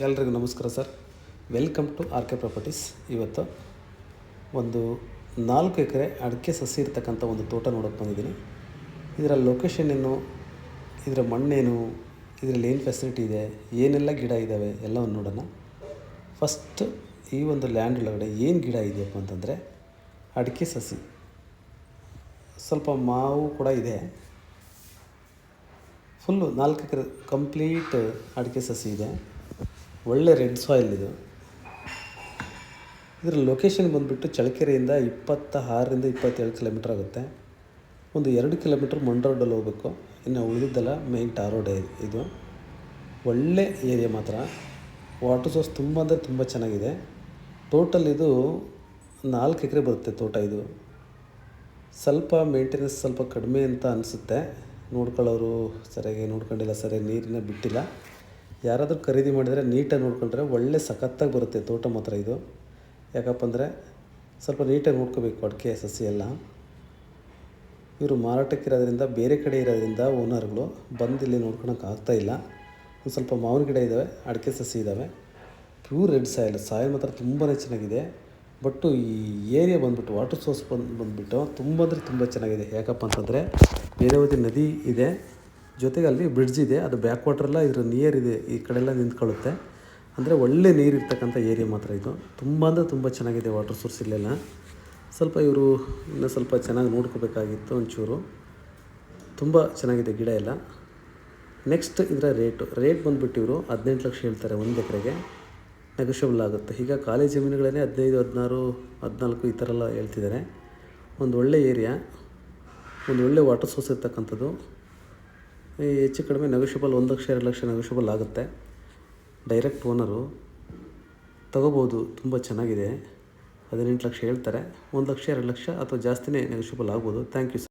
ಎಲ್ರಿಗೂ ನಮಸ್ಕಾರ sir. Welcome to R K properties. ಇವತ್ತು ಒಂದು 4 ಎಕರೆ ಅಡಿಕೆ ಸಸಿ ಇರ್ತಕ್ಕಂಥ ಒಂದು ತೋಟ ನೋಡೋಕ್ಕೆ ಬಂದಿದ್ದೀನಿ. ಇದರ ಲೊಕೇಶನ್ ಏನು, ಇದರ ಮಣ್ಣೇನು, ಇದರಲ್ಲಿ ಏನು ಫೆಸಿಲಿಟಿ ಇದೆ, ಏನೆಲ್ಲ ಗಿಡ ಇದ್ದಾವೆ ಎಲ್ಲವನ್ನು ನೋಡೋಣ. ಫಸ್ಟ್ ಈ ಒಂದು ಲ್ಯಾಂಡ್ ಒಳಗಡೆ ಏನು ಗಿಡ ಇದೆಯಪ್ಪ ಅಂತಂದರೆ ಅಡಿಕೆ ಸಸಿ, ಸ್ವಲ್ಪ ಮಾವು ಕೂಡ ಇದೆ. ಫುಲ್ಲು 4 ಎಕರೆ ಕಂಪ್ಲೀಟ್ ಅಡಿಕೆ ಸಸಿ ಇದೆ. ಒಳ್ಳೆ ರೆಡ್ ಸಾಯಿಲ್ ಇದು. ಇದರ ಲೊಕೇಶನ್ ಬಂದುಬಿಟ್ಟು ಚಳ್ಳಕೆರೆಯಿಂದ 26ರಿಂದ 27 ಕಿಲೋಮೀಟ್ರ್ ಆಗುತ್ತೆ. ಒಂದು 2 ಕಿಲೋಮೀಟ್ರ್ ಮಣ್ ರೋಡಲ್ಲಿ ಹೋಗಬೇಕು. ಇನ್ನು ಉಳಿದಿದ್ದೆಲ್ಲ ಮೇನ್ ಟಾರ್ ರೋಡ್ ಇದು. ಒಳ್ಳೆ ಏರಿಯಾ ಮಾತ್ರ. ವಾಟರ್ ಸೋರ್ಸ್ ತುಂಬ ಅಂದರೆ ತುಂಬ ಚೆನ್ನಾಗಿದೆ. ಟೋಟಲ್ ಇದು 4 ಎಕರೆ ಬರುತ್ತೆ ತೋಟ. ಇದು ಸ್ವಲ್ಪ ಮೇಂಟೆನೆನ್ಸ್ ಸ್ವಲ್ಪ ಕಡಿಮೆ ಅಂತ ಅನಿಸುತ್ತೆ. ನೋಡ್ಕೊಳ್ಳೋರು ಸರಿಯಾಗಿ ನೋಡ್ಕೊಂಡಿಲ್ಲ, ಸರಿಯಾಗಿ ನೀರನ್ನ ಬಿಟ್ಟಿಲ್ಲ. ಯಾರಾದರೂ ಖರೀದಿ ಮಾಡಿದರೆ ನೀಟಾಗಿ ನೋಡ್ಕೊಂಡ್ರೆ ಒಳ್ಳೆ ಸಖತ್ತಾಗಿ ಬರುತ್ತೆ ತೋಟ ಮಾತ್ರ ಇದು. ಯಾಕಪ್ಪ ಅಂದರೆ ಸ್ವಲ್ಪ ನೀಟಾಗಿ ನೋಡ್ಕೋಬೇಕು ಅಡಿಕೆ ಸಸಿ ಎಲ್ಲ. ಇವರು ಮಾರಾಟಕ್ಕಿರೋದ್ರಿಂದ ಬೇರೆ ಕಡೆ ಇರೋದ್ರಿಂದ ಓನರ್ಗಳು ಬಂದು ಇಲ್ಲಿ ನೋಡ್ಕೊಳಕ್ಕೆ ಆಗ್ತಾಯಿಲ್ಲ. ಒಂದು ಸ್ವಲ್ಪ ಮಾವಿನ ಗಿಡ ಇದ್ದಾವೆ, ಅಡಿಕೆ ಸಸಿ ಇದ್ದಾವೆ. ಪ್ಯೂರ್ ರೆಡ್ ಸಾಯಿಲ್ ಮಾತ್ರ ತುಂಬಾ ಚೆನ್ನಾಗಿದೆ. ಬಟ್ಟು ಈ ಏರಿಯಾ ಬಂದುಬಿಟ್ಟು ವಾಟರ್ ಸೋರ್ಸ್ ಬಂದುಬಿಟ್ಟು ತುಂಬ ಅಂದರೆ ತುಂಬ ಚೆನ್ನಾಗಿದೆ. ಯಾಕಪ್ಪ ಅಂತಂದರೆ ವೇದಾವತಿ ನದಿ ಇದೆ, ಜೊತೆಗೆ ಅಲ್ಲಿ ಬ್ರಿಡ್ಜ್ ಇದೆ. ಅದು ಬ್ಯಾಕ್ ವಾಟ್ರೆಲ್ಲ ಇದ್ರ ನಿಯರ್ ಇದೆ, ಈ ಕಡೆಲ್ಲ ನಿಂತ್ಕೊಳ್ಳುತ್ತೆ. ಅಂದರೆ ಒಳ್ಳೆ ನೀರು ಇರ್ತಕ್ಕಂಥ ಏರಿಯಾ ಮಾತ್ರ ಇದು. ತುಂಬ ಅಂದರೆ ತುಂಬ ಚೆನ್ನಾಗಿದೆ ವಾಟರ್ ಸೋರ್ಸ್ ಇಲ್ಲೆಲ್ಲ. ಸ್ವಲ್ಪ ಇವರು ಇನ್ನೂ ಸ್ವಲ್ಪ ಚೆನ್ನಾಗಿ ನೋಡ್ಕೋಬೇಕಾಗಿತ್ತು ಒಂಚೂರು. ತುಂಬ ಚೆನ್ನಾಗಿದೆ ಗಿಡ ಎಲ್ಲ. ನೆಕ್ಸ್ಟ್ ಇದರ ರೇಟ್ ಬಂದುಬಿಟ್ಟು ಇವರು 18 ಲಕ್ಷ ಹೇಳ್ತಾರೆ 1 ಎಕರೆಗೆ. ನೆಗೋಷಿಯಬಲ್ ಆಗುತ್ತೆ. ಈಗ ಖಾಲಿ ಜಮೀನುಗಳೇ 15, 16, 14 ಈ ಥರ ಎಲ್ಲ ಹೇಳ್ತಿದ್ದಾರೆ. ಒಂದು ಒಳ್ಳೆ ಏರಿಯಾ, ಒಂದು ಒಳ್ಳೆ ವಾಟರ್ ಸೋರ್ಸ್ ಇರ್ತಕ್ಕಂಥದ್ದು. ಹೆಚ್ಚು ಕಡಿಮೆ ನೆಗೋಷಿಯಬಲ್ 1 ಲಕ್ಷ 2 ಲಕ್ಷ ನೆಗೋಷಿಯಬಲ್ ಆಗುತ್ತೆ. ಡೈರೆಕ್ಟ್ ಓನರು ತಗೋಬೋದು. ತುಂಬ ಚೆನ್ನಾಗಿದೆ. 18 ಲಕ್ಷ ಹೇಳ್ತಾರೆ. 1 ಲಕ್ಷ 2 ಲಕ್ಷ ಅಥವಾ ಜಾಸ್ತಿನೇ ನೆಗೋಷಿಯಬಲ್ ಆಗ್ಬೋದು. Thank you sir.